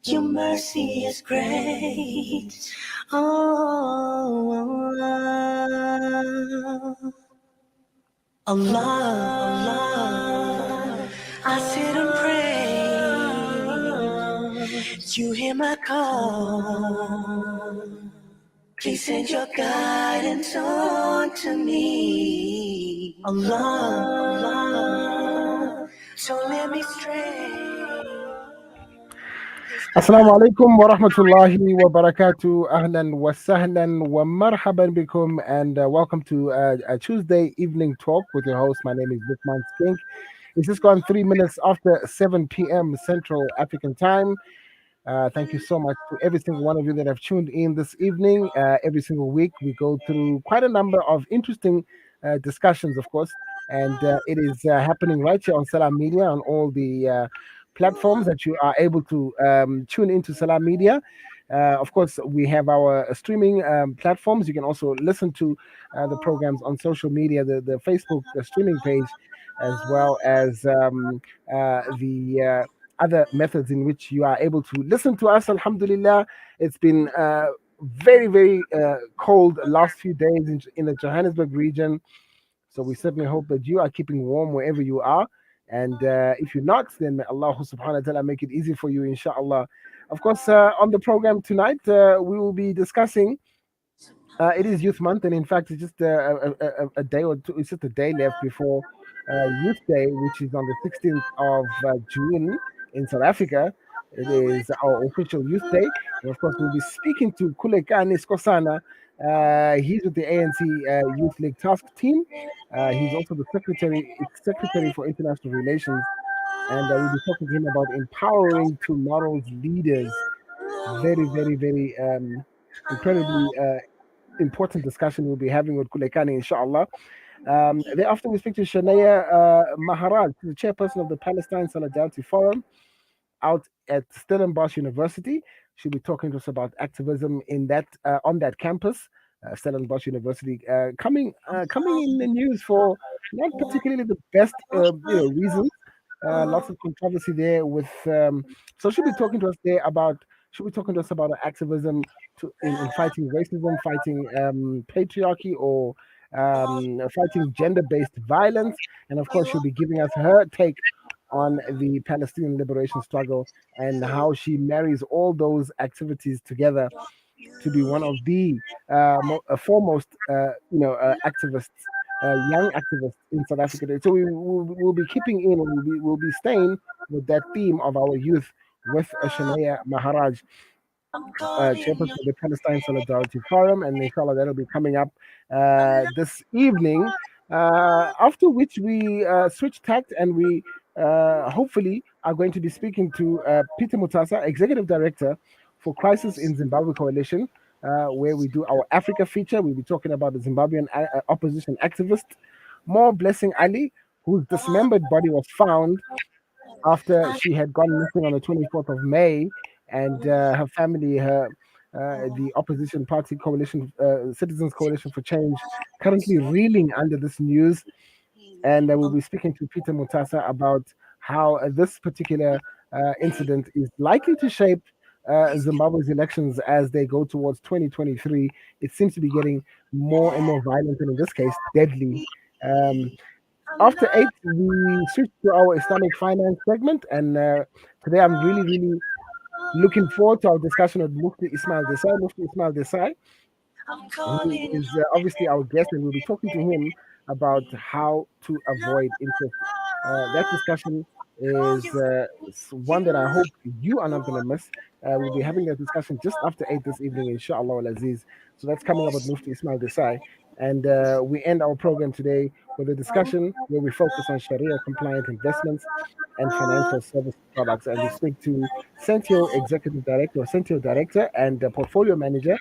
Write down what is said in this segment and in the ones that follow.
Your mercy is great. Oh, Allah, I sit and pray. You hear my call. Please send your guidance on to me. Allah, don't let me stray. Assalamu alaikum wa rahmatullahi wa barakatuh. Ahlan wa sahlan wa marhaban bikum. And welcome to a Tuesday evening talk with your host. My name is Lukman Skink. It's just gone 3 minutes after 7 p.m. Central African time. Thank you so much to every single one of you that have tuned in this evening. Every single week, we go through quite a number of interesting discussions, of course. And it is happening right here on Salam Media, on all the platforms that you are able to tune into Salam Media. Of course, we have our streaming platforms. You can also listen to the programs on social media, the Facebook streaming page, as well as the other methods in which you are able to listen to us. Alhamdulillah, it's been very, very cold last few days in the Johannesburg region. So we certainly hope that you are keeping warm wherever you are. And if you're not, then may Allah subhanahu wa ta'ala make it easy for you, inshallah. Of course, on the program tonight, we will be discussing. It is Youth Month, and in fact, it's just a day or two. It's just a day left before Youth Day, which is on the 16th of June in South Africa. It is our official Youth Day, and of course, we'll be speaking to Khulekani Skosana. He's with the ANC Youth League Task Team. He's also the secretary for international relations, and we'll be talking to him about empowering tomorrow's leaders. Very, very, very incredibly important discussion we'll be having with Khulekani, inshallah. Thereafter, we speak to Shania Maharaj, the chairperson of the Palestine Solidarity Forum out at Stellenbosch University. She'll be talking to us about activism in that on that campus, Stellenbosch University, coming in the news for not particularly the best reasons. Lots of controversy there with. So she'll be talking to us there about. She'll be talking to us about activism in fighting racism, fighting patriarchy, or fighting gender-based violence, and of course, she'll be giving us her take on the Palestinian liberation struggle and how she marries all those activities together to be one of the foremost, activists, young activists in South Africa. So we'll be keeping in, we'll be staying with that theme of our youth with Shania Maharaj, chairperson of the Palestine Solidarity Forum, and inshallah that'll be coming up this evening. After which we switch tact and we hopefully are going to be speaking to Peter Mutasa, Executive Director for Crisis in Zimbabwe Coalition, where we do our Africa feature. We'll be talking about the Zimbabwean opposition activist, More Blessing Ali, whose dismembered body was found after she had gone missing on the 24th of May, and her family, the opposition party coalition, Citizens Coalition for Change, currently reeling under this news. And we'll be speaking to Peter Mutasa about how this particular incident is likely to shape Zimbabwe's elections as they go towards 2023. It seems to be getting more and more violent, and in this case, deadly. Um, After 8, we switch to our Islamic finance segment, and today I'm really, really looking forward to our discussion with Mufti Ismail Desai. Mufti Ismail Desai, who is obviously our guest, and we'll be talking to him about how to avoid interest. That discussion is one that I hope you are not going to miss. We'll be having that discussion just after 8 this evening, inshallah al Aziz. So that's coming up with Mufti Ismail Desai. And we end our program today with a discussion where we focus on Sharia compliant investments and financial service products. And we speak to Centio Executive Director, or Centio Director, and Portfolio Manager,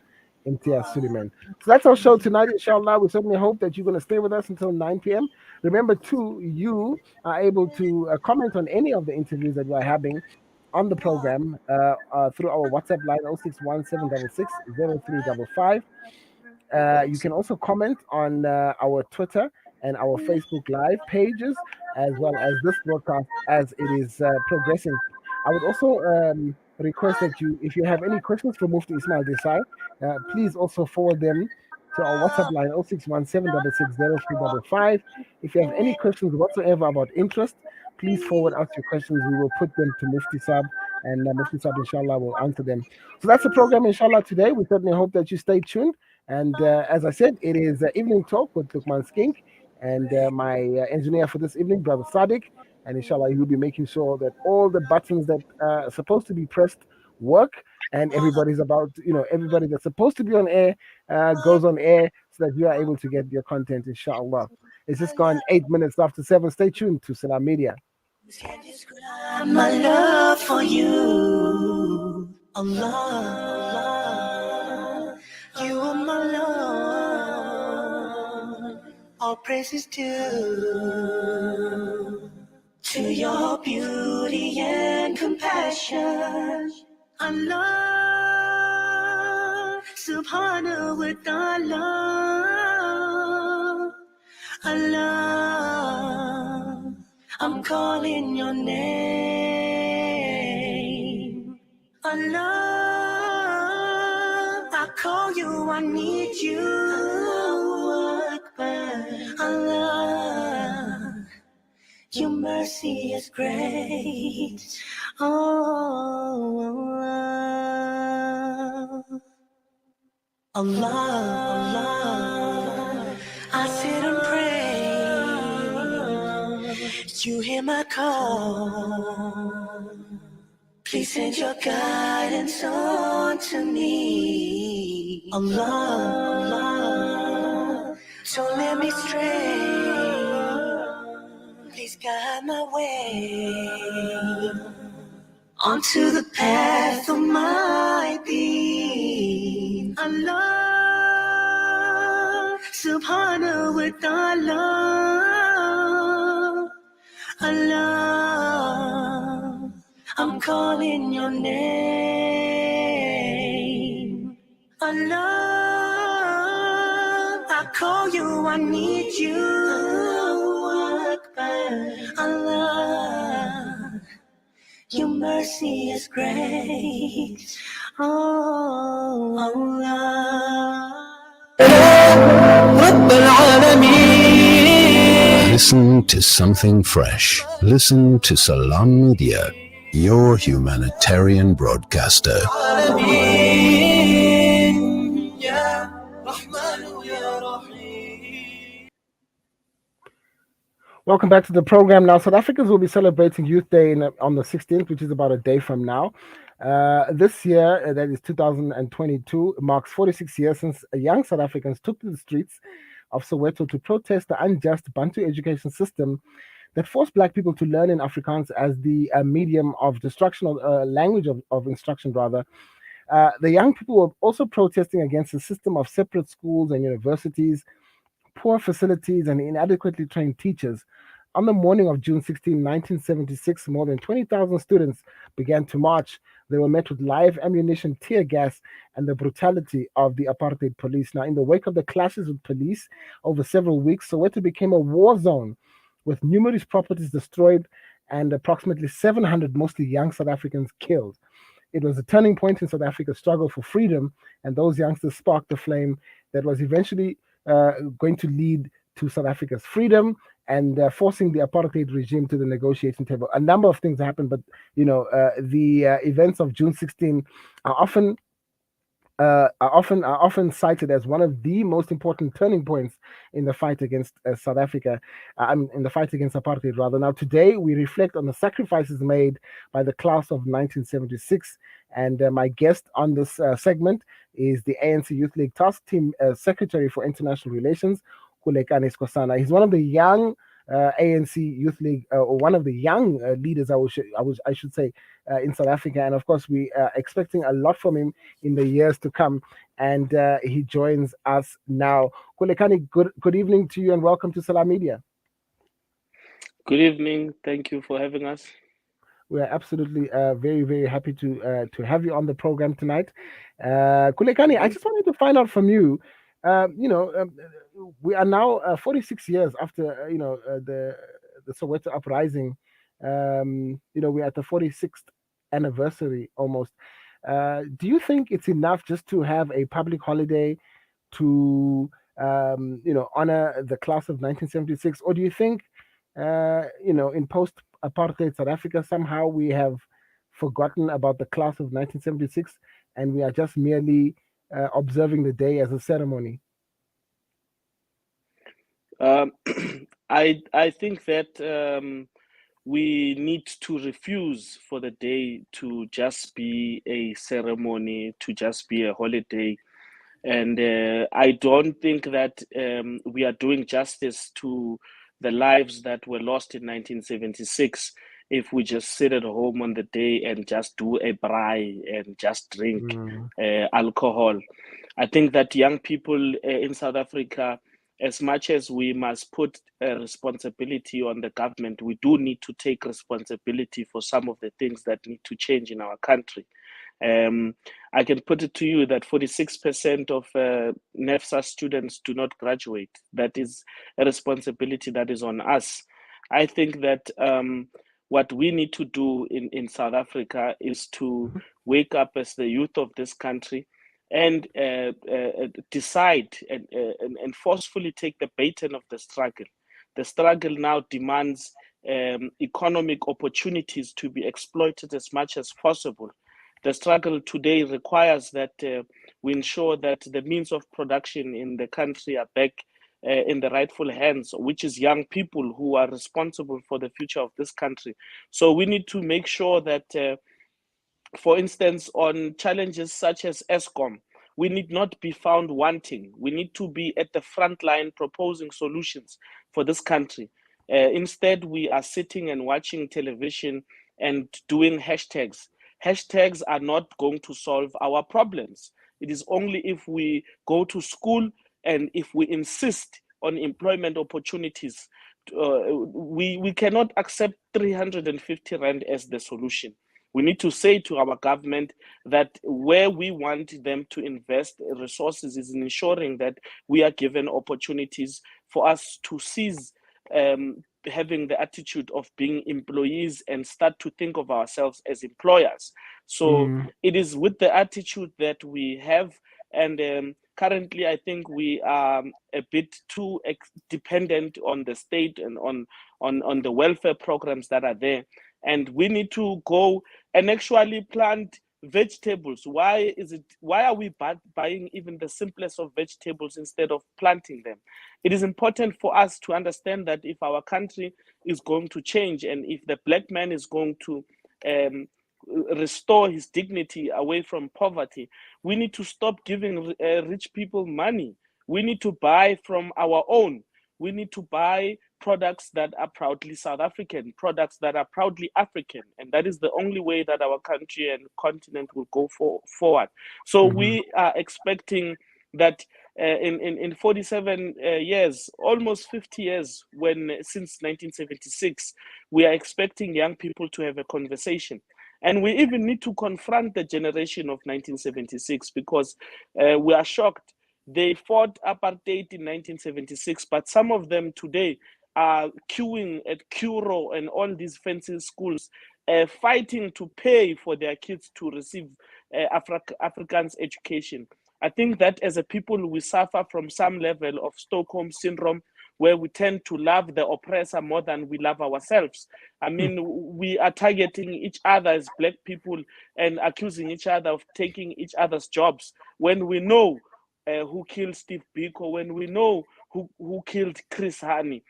Imtiaz Suleiman. So that's our show tonight, inshallah. We certainly hope that you're going to stay with us until 9 p.m. Remember, too, you are able to comment on any of the interviews that we're having on the program through our WhatsApp line 061 You can also comment on our Twitter and our Facebook Live pages, as well as this broadcast as it is progressing. I would also request that you, if you have any questions for Mufti Ismail Desai, please also forward them to our WhatsApp line 0617660355. If you have any questions whatsoever about interest, please forward us your questions. We will put them to Mufti Sab, and Mufti Sab, inshallah, will answer them. So that's the program, inshallah, today. We certainly hope that you stay tuned. And as I said, it is evening talk with Lukman Skink and my engineer for this evening, Brother Sadiq. And inshallah, he will be making sure that all the buttons that are supposed to be pressed work, and everybody's about, everybody that's supposed to be on air goes on air, so that you are able to get your content, inshallah. It's just gone 8 minutes after 7. Stay tuned to Salam Media. Can't describe my love for you. Allah, you are my Lord. All praises due to your beauty and compassion. Allah, subhanahu wa ta'ala. Allah, I'm calling your name. Allah, I call you, I need you. Allahu Akbar. Allah, your mercy is great. Oh, Allah, Allah, I sit and pray. You hear my call. Please send your guidance on to me. Allah, Allah, don't let me stray. Please guide my way onto the path of my deen. Allah, subhanahu wa ta'ala. Allah, I'm calling your name. Allah, I call you, I need you. Allahu Akbar. Allah, your mercy is great. Oh, Allah. Listen to something fresh. Listen to Salam Media, your humanitarian broadcaster. Welcome back to the program. Now, South Africans will be celebrating Youth Day on the 16th, which is about a day from now. This year, that is 2022, marks 46 years since young South Africans took to the streets of Soweto to protest the unjust Bantu education system that forced Black people to learn in Afrikaans as the medium of destruction, of language of instruction, rather. The young people were also protesting against the system of separate schools and universities, poor facilities, and inadequately trained teachers. On the morning of June 16, 1976, more than 20,000 students began to march. They were met with live ammunition, tear gas, and the brutality of the apartheid police. Now, in the wake of the clashes with police over several weeks, Soweto became a war zone with numerous properties destroyed and approximately 700, mostly young South Africans, killed. It was a turning point in South Africa's struggle for freedom, and those youngsters sparked the flame that was eventually going to lead to South Africa's freedom and forcing the apartheid regime to the negotiating table. A number of things happened, but the events of June 16 are often are often cited as one of the most important turning points in the fight against South Africa, in the fight against apartheid, rather. Now, today we reflect on the sacrifices made by the class of 1976, and my guest on this segment is the ANC Youth League Task Team Secretary for International Relations, Khulekani Skosana. He's one of the young ANC Youth League, or one of the young leaders, I should say, in South Africa. And of course, we are expecting a lot from him in the years to come. And he joins us now. Khulekani, good evening to you and welcome to Salam Media. Good evening. Thank you for having us. We are absolutely very, very happy to have you on the program tonight. Khulekani, I just wanted to find out from you. We are now 46 years after the Soweto uprising. We're at the 46th anniversary almost. Do you think it's enough just to have a public holiday to honor the class of 1976, or do you think in post-apartheid South Africa somehow we have forgotten about the class of 1976 and we are just merely observing the day as a ceremony? Um, I think that we need to refuse for the day to just be a ceremony, to just be a holiday. And I don't think that we are doing justice to the lives that were lost in 1976 if we just sit at home on the day and just do a braai and just drink Mm, alcohol. I think that young people in South Africa, as much as we must put responsibility on the government, we do need to take responsibility for some of the things that need to change in our country. Um, I can put it to you that 46% of NEFSA students do not graduate. That is a responsibility that is on us. I think that what we need to do in South Africa is to wake up as the youth of this country and decide and forcefully take the baton of the struggle. The struggle now demands economic opportunities to be exploited as much as possible. The struggle today requires that we ensure that the means of production in the country are back in the rightful hands, which is young people who are responsible for the future of this country. So we need to make sure that for instance, on challenges such as ESCOM, we need not be found wanting. We need to be at the front line proposing solutions for this country. Instead, we are sitting and watching television and doing hashtags. Hashtags are not going to solve our problems. It is only if we go to school and if we insist on employment opportunities. We cannot accept 350 Rand as the solution. We need to say to our government that where we want them to invest resources is in ensuring that we are given opportunities for us to seize having the attitude of being employees and start to think of ourselves as employers. So mm, it is with the attitude that we have, and currently I think we are a bit too dependent on the state and on the welfare programs that are there, and we need to go and actually plant vegetables. Why are we buying even the simplest of vegetables instead of planting them? It is important for us to understand that if our country is going to change and if the black man is going to um, restore his dignity away from poverty, we need to stop giving rich people money. We need to buy from our own. We need to buy products that are proudly South African, products that are proudly African. And that is the only way that our country and continent will go forward. So mhm, we are expecting that in 47 years, almost 50 years, since 1976, we are expecting young people to have a conversation. And we even need to confront the generation of 1976 because we are shocked. They fought apartheid in 1976, but some of them today are queuing at Curo and all these fancy schools, fighting to pay for their kids to receive Africans education. I think that as a people, we suffer from some level of Stockholm syndrome where we tend to love the oppressor more than we love ourselves. I mean, we are targeting each other as black people and accusing each other of taking each other's jobs when we know who killed Steve Biko, when we know who killed Chris Hani.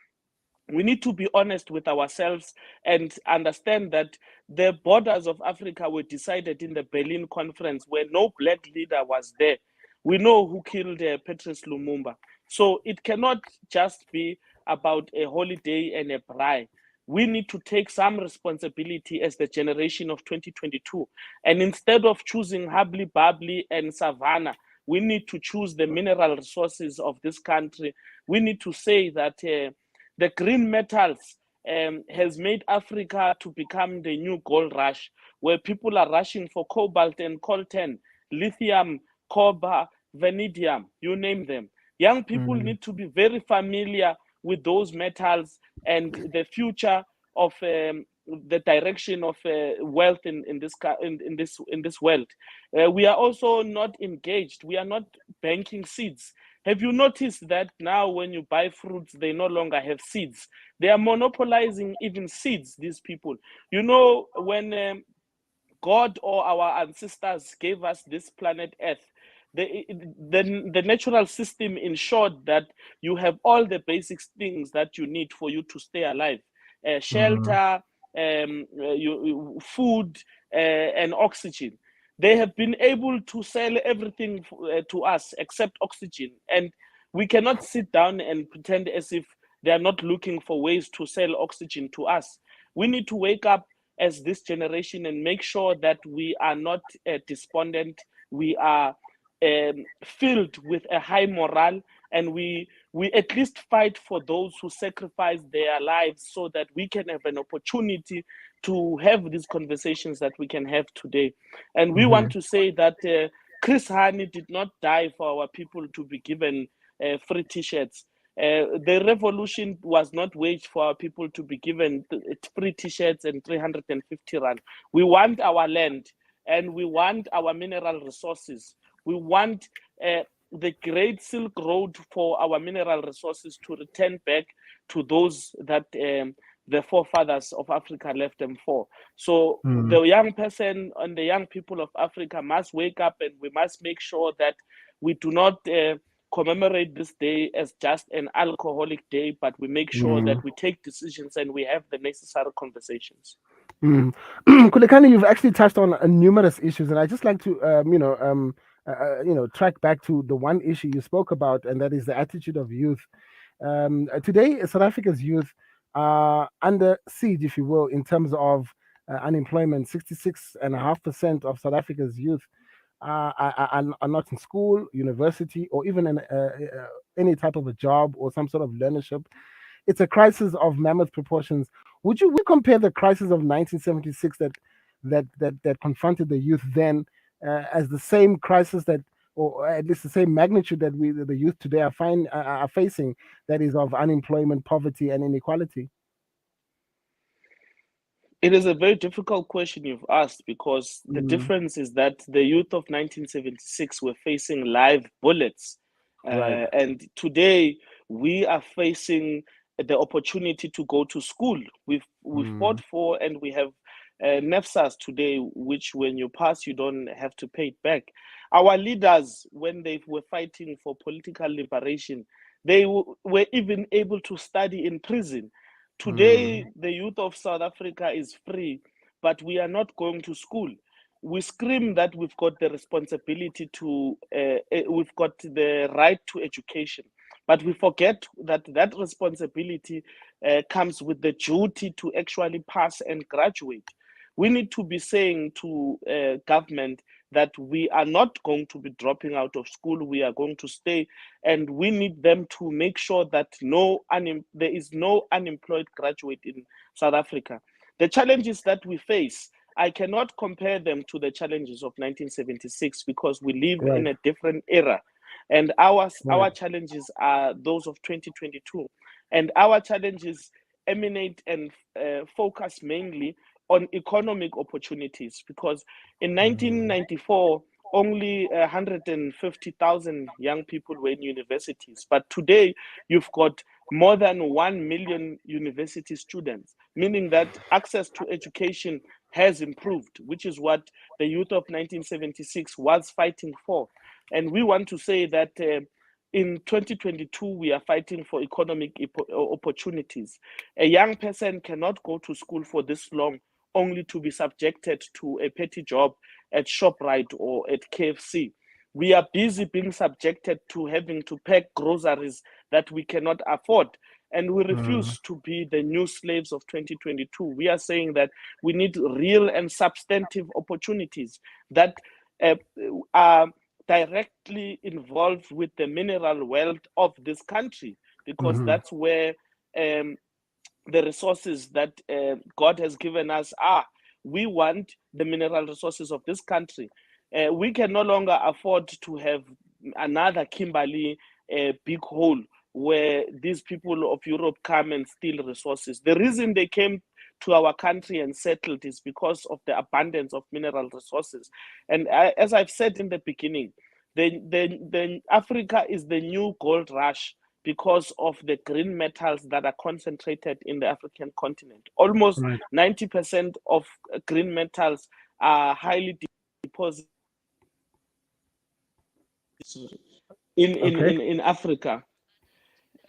We need to be honest with ourselves and understand that the borders of Africa were decided in the Berlin Conference where no black leader was there. We know who killed Patrice Lumumba. So it cannot just be about a holiday and a braai. We need to take some responsibility as the generation of 2022. And instead of choosing Hubbly Bubbly and Savannah, we need to choose the mineral resources of this country. We need to say that the green metals has made Africa to become the new gold rush, where people are rushing for cobalt and coltan, lithium, copper, vanadium, you name them. Young people mm, need to be very familiar with those metals and the future of the direction of wealth in this world. We are also not engaged. We are not banking seeds. Have you noticed that now when you buy fruits, they no longer have seeds? They are monopolizing even seeds, these people. You know, when God or our ancestors gave us this planet Earth, the natural system ensured that you have all the basic things that you need for you to stay alive: shelter, food, and oxygen. They have been able to sell everything to us except oxygen. And we cannot sit down and pretend as if they are not looking for ways to sell oxygen to us. We need to wake up as this generation and make sure that we are not despondent. We are filled with a high morale, and we at least fight for those who sacrifice their lives so that we can have an opportunity to have these conversations that we can have today. And we want to say that Chris Hani did not die for our people to be given free t-shirts. The revolution was not waged for our people to be given free t-shirts and 350 rand. We want our land, and we want our mineral resources. We want the Great Silk Road for our mineral resources to return back to those that the forefathers of Africa left them for. So the young person and the young people of Africa must wake up, and we must make sure that we do not commemorate this day as just an alcoholic day, but we make sure that we take decisions and we have the necessary conversations. Khulekani, you've actually touched on numerous issues, and I just like to, track back to the one issue you spoke about, and that is the attitude of youth. Today, South Africa's youth are under siege, if you will, in terms of unemployment. 66.5% of South Africa's youth are not in school, university, or even in any type of a job or some sort of learnership. It's a crisis of mammoth proportions. Would you compare the crisis of 1976 that confronted the youth then as the same crisis that, or at least the same magnitude that the youth today are facing, that is of unemployment, poverty, and inequality? It is a very difficult question you've asked, because the Mm, difference is that the youth of 1976 were facing live bullets. right. And today we are facing the opportunity to go to school. We've fought Mm, for, and we have NEFSAs today, which when you pass, you don't have to pay it back. Our leaders, when they were fighting for political liberation, they were even able to study in prison. Today, mm, the youth of South Africa is free, but we are not going to school. We scream that we've got the responsibility to, we've got the right to education, but we forget that that responsibility comes with the duty to actually pass and graduate. We need to be saying to government that we are not going to be dropping out of school. We are going to stay, and we need them to make sure that there is no unemployed graduate in South Africa. The challenges that we face, I cannot compare them to the challenges of 1976, because we live right. in a different era, and our Right. challenges are those of 2022, and our challenges emanate and focus mainly on economic opportunities, because in Mm, 1994 only 150,000 young people were in universities, but today you've got more than 1 million university students, meaning that access to education has improved, which is what the youth of 1976 was fighting for. And we want to say that in 2022, we are fighting for economic opportunities. A young person cannot go to school for this long only to be subjected to a petty job at ShopRite or at KFC. We are busy being subjected to having to pack groceries that we cannot afford. And we mm, refuse to be the new slaves of 2022. We are saying that we need real and substantive opportunities that uh, are directly involved with the mineral wealth of this country, because mhm, that's where um, the resources that God has given us are. We want the mineral resources of this country. We can no longer afford to have another Kimberley big hole where these people of Europe come and steal resources. The reason they came to our country and settled is because of the abundance of mineral resources. And as I've said in the beginning, the Africa is the new gold rush because of the green metals that are concentrated in the African continent. Almost 90% of green metals are highly deposited in Africa.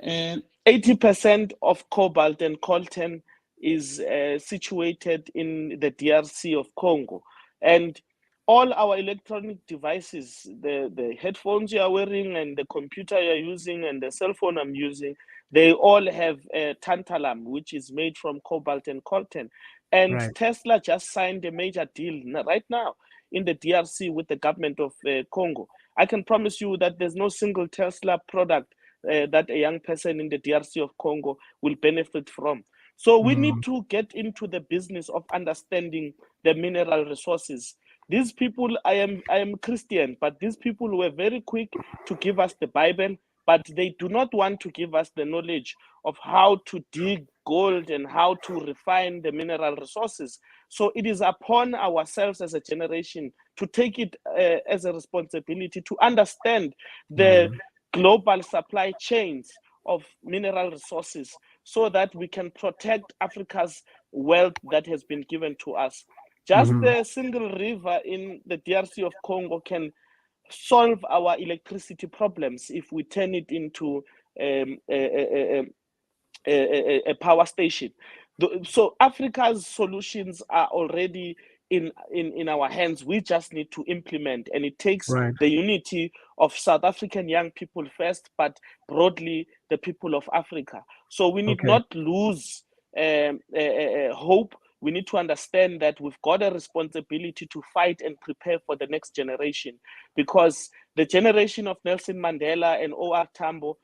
And 80% of cobalt and coltan is situated in the DRC of Congo. And all our electronic devices, the headphones you are wearing and the computer you are using and the cell phone I'm using, they all have tantalum, which is made from cobalt and coltan. And Tesla just signed a major deal right now in the DRC with the government of Congo. I can promise you that there's no single Tesla product that a young person in the DRC of Congo will benefit from. So we need to get into the business of understanding the mineral resources. These people, I am Christian, but these people were very quick to give us the Bible, but they do not want to give us the knowledge of how to dig gold and how to refine the mineral resources. So it is upon ourselves as a generation to take it as a responsibility to understand the global supply chains of mineral resources so that we can protect Africa's wealth that has been given to us. Just the single river in the DRC of Congo can solve our electricity problems if we turn it into a power station. So Africa's solutions are already in our hands. We just need to implement, and it takes the unity of South African young people first, but broadly the people of Africa. So we need not lose hope. We need to understand that we've got a responsibility to fight and prepare for the next generation, because the generation of Nelson Mandela and O.R. Tambo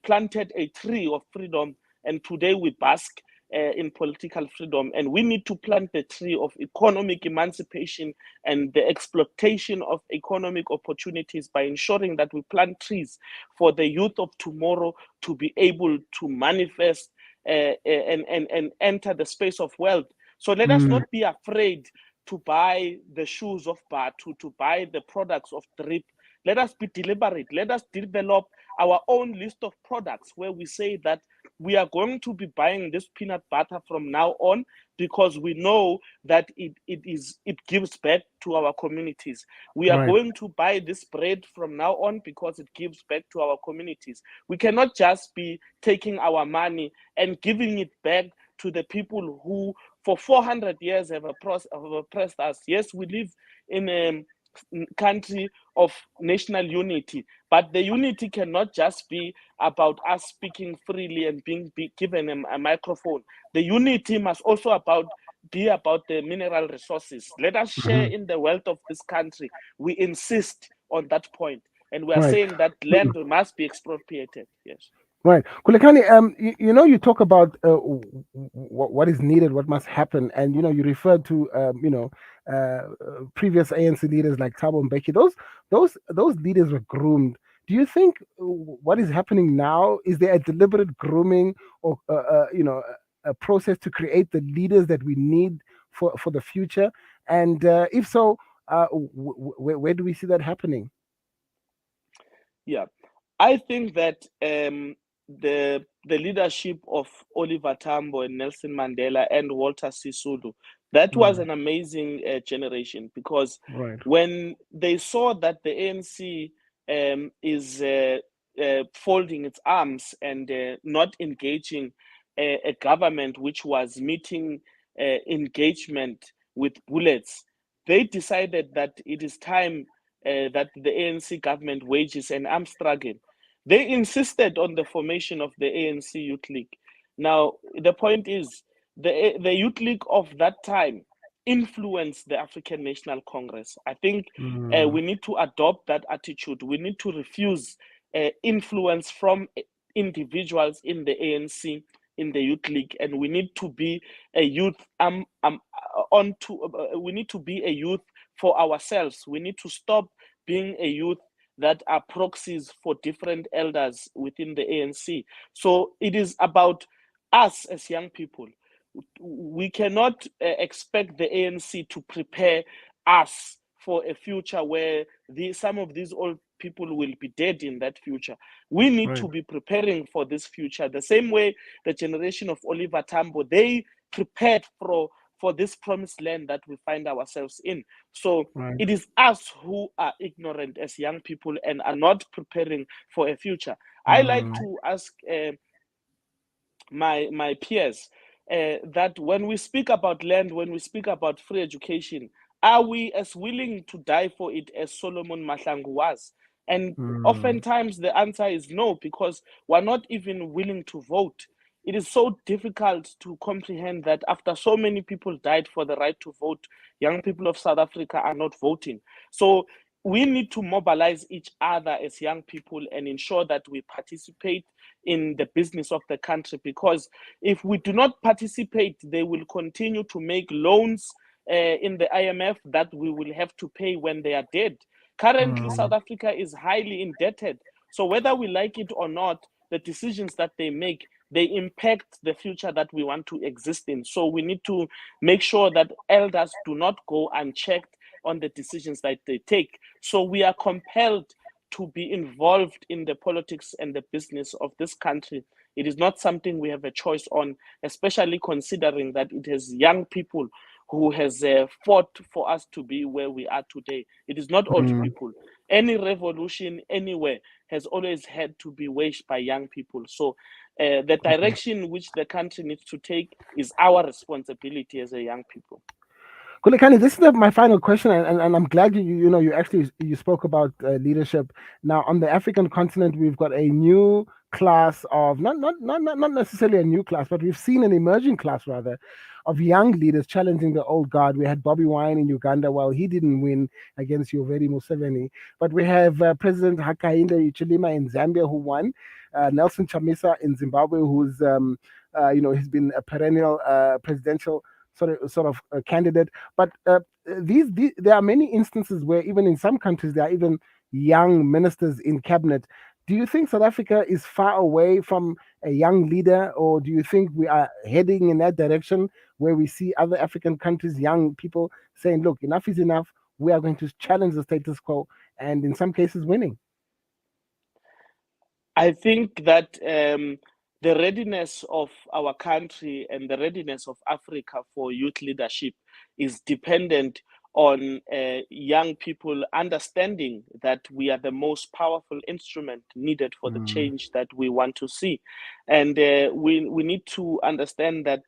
planted a tree of freedom, and today we bask in political freedom. And we need to plant the tree of economic emancipation and the exploitation of economic opportunities by ensuring that we plant trees for the youth of tomorrow to be able to manifest and enter the space of wealth. So let us not be afraid to buy the shoes of Batu, to buy the products of Drip. Let us be deliberate. Let us develop our own list of products where we say that we are going to be buying this peanut butter from now on because we know that it gives back to our communities. We are going to buy this bread from now on because it gives back to our communities. We cannot just be taking our money and giving it back to the people who for 400 years have oppressed us. Yes, we live in a country of national unity, but the unity cannot just be about us speaking freely and being given a microphone. The unity must also be about the mineral resources. Let us share in the wealth of this country. We insist on that point, and we are saying that land must be expropriated. Yes. Right. Khulekani, you talk about what is needed, what must happen. And, you referred to, previous ANC leaders like Thabo Mbeki. Those leaders were groomed. Do you think what is happening now, is there a deliberate grooming or, a process to create the leaders that we need for the future? And if so, where do we see that happening? Yeah, I think that the leadership of Oliver Tambo and Nelson Mandela and Walter Sisulu, that was an amazing generation, because when they saw that the ANC is folding its arms and not engaging a government which was meeting engagement with bullets, they decided that it is time that the ANC government wages an armed struggle. They insisted on the formation of the ANC Youth League. Now, the point is, the Youth League of that time influenced the African National Congress. I think we need to adopt that attitude. We need to refuse influence from individuals in the ANC, in the Youth League, and we need to be a youth we need to be a youth for ourselves. We need to stop being a youth that are proxies for different elders within the ANC. So it is about us as young people we cannot expect the ANC to prepare us for a future where some of these old people will be dead in that future. We need to be preparing for this future the same way the generation of Oliver Tambo, they prepared for this promised land that we find ourselves in. So it is us who are ignorant as young people and are not preparing for a future. I like to ask my peers that when we speak about land, when we speak about free education, are we as willing to die for it as Solomon Mahlangu was? And oftentimes the answer is no, because we're not even willing to vote. It is so difficult to comprehend that after so many people died for the right to vote, young people of South Africa are not voting. So we need to mobilize each other as young people and ensure that we participate in the business of the country, because if we do not participate, they will continue to make loans in the IMF that we will have to pay when they are dead. Currently, South Africa is highly indebted. So whether we like it or not, the decisions that they make, they impact the future that we want to exist in. So we need to make sure that elders do not go unchecked on the decisions that they take. So we are compelled to be involved in the politics and the business of this country. It is not something we have a choice on, especially considering that it is young people who has fought for us to be where we are today. It is not old people. Any revolution anywhere has always had to be waged by young people. So the direction which the country needs to take is our responsibility as a young people. Khulekani, this is my final question, and I'm glad you actually you spoke about leadership. Now, on the African continent, we've got a new class of not necessarily a new class, but we've seen an emerging class rather of young leaders challenging the old guard. We had Bobby Wine in Uganda. Well, he didn't win against Yoweri Museveni, but we have President Hakainde Hichilema in Zambia who won. Nelson Chamisa in Zimbabwe, who's he's been a perennial presidential sort of candidate. But there are many instances where even in some countries there are even young ministers in cabinet. Do you think South Africa is far away from a young leader, or do you think we are heading in that direction where we see other African countries, young people saying, look, enough is enough, we are going to challenge the status quo, and in some cases winning? I think that the readiness of our country and the readiness of Africa for youth leadership is dependent on young people understanding that we are the most powerful instrument needed for the change that we want to see. And we need to understand that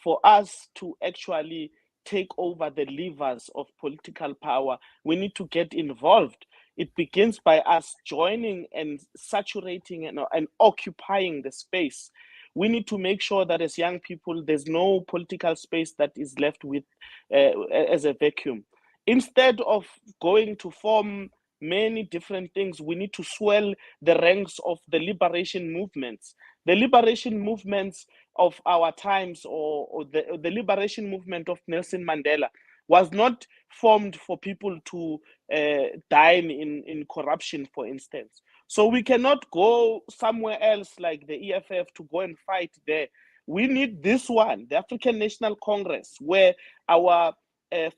for us to actually take over the levers of political power, we need to get involved. It begins by us joining and saturating and occupying the space. We need to make sure that as young people, there's no political space that is left with as a vacuum. Instead of going to form many different things, we need to swell the ranks of the liberation movements. The liberation movements of our times, or the liberation movement of Nelson Mandela, was not formed for people to dine in corruption, for instance. So we cannot go somewhere else like the EFF to go and fight there. We need this one, the African National Congress, where our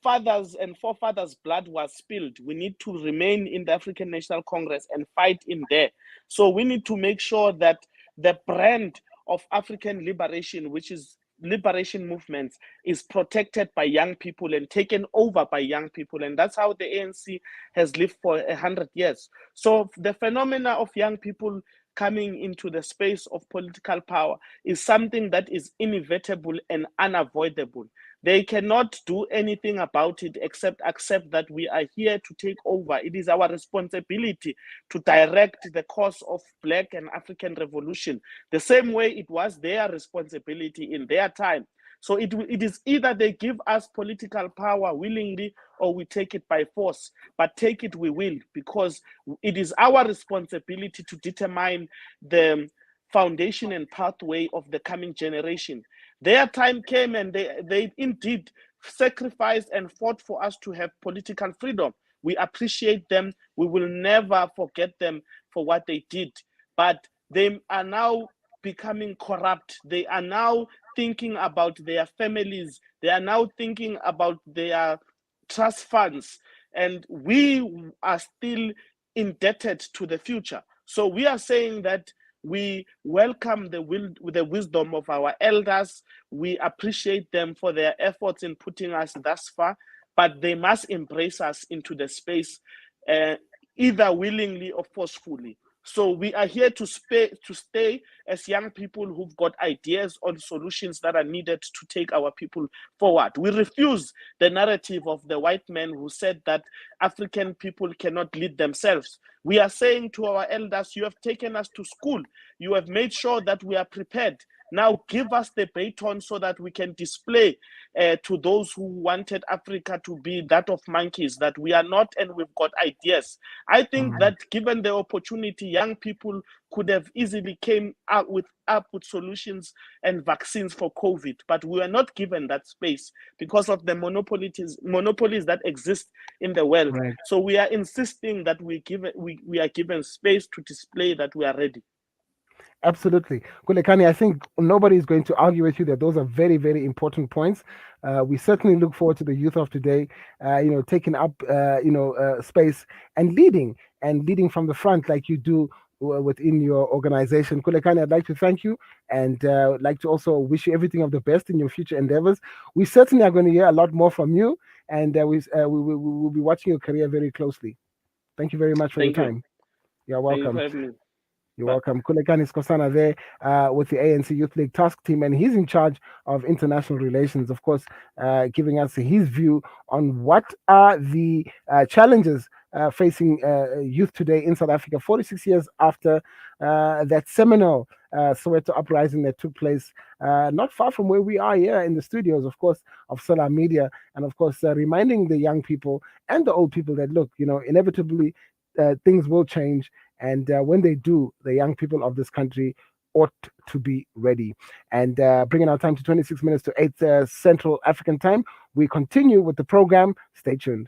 fathers and forefathers' blood was spilled. We need to remain in the African National Congress and fight in there. So we need to make sure that the brand of African liberation, which is liberation movements, is protected by young people and taken over by young people. And that's how the ANC has lived for 100 years. So the phenomena of young people coming into the space of political power is something that is inevitable and unavoidable. They cannot do anything about it except accept that we are here to take over. It is our responsibility to direct the course of Black and African revolution the same way it was their responsibility in their time. So it is either they give us political power willingly or we take it by force. But take it we will, because it is our responsibility to determine the foundation and pathway of the coming generation. Their time came and they indeed sacrificed and fought for us to have political freedom. We appreciate them. We will never forget them for what they did. But they are now becoming corrupt. They are now thinking about their families. They are now thinking about their trust funds, and we are still indebted to the future. So we are saying that we welcome the wisdom of our elders. We appreciate them for their efforts in putting us thus far, but they must embrace us into the space, either willingly or forcefully. So we are here to stay as young people who've got ideas on solutions that are needed to take our people forward. We refuse the narrative of the white man who said that African people cannot lead themselves. We are saying to our elders, you have taken us to school. You have made sure that we are prepared. Now give us the baton so that we can display to those who wanted Africa to be that of monkeys, that we are not, and we've got ideas. I think that given the opportunity, young people could have easily came up with solutions and vaccines for COVID, but we were not given that space because of the monopolies that exist in the world. Right. So we are insisting that we are given space to display that we are ready. Absolutely. Khulekani, I think nobody is going to argue with you that those are very, very important points. We certainly look forward to the youth of today, taking up, space and leading from the front like you do within your organization. Khulekani, I'd like to thank you and like to also wish you everything of the best in your future endeavors. We certainly are going to hear a lot more from you, and we will be watching your career very closely. Thank you very much for your Thank you. time. You're Thank you welcome. for having me. You're welcome. Khulekani Skosana there with the ANC Youth League Task Team, and he's in charge of international relations, of course, giving us his view on what are the challenges facing youth today in South Africa, 46 years after that seminal Soweto uprising that took place not far from where we are here in the studios, of course, of Solar Media, and of course, reminding the young people and the old people that, look, inevitably things will change. And when they do, the young people of this country ought to be ready. And bringing our time to 26 minutes to 8 Central African time, we continue with the program. Stay tuned.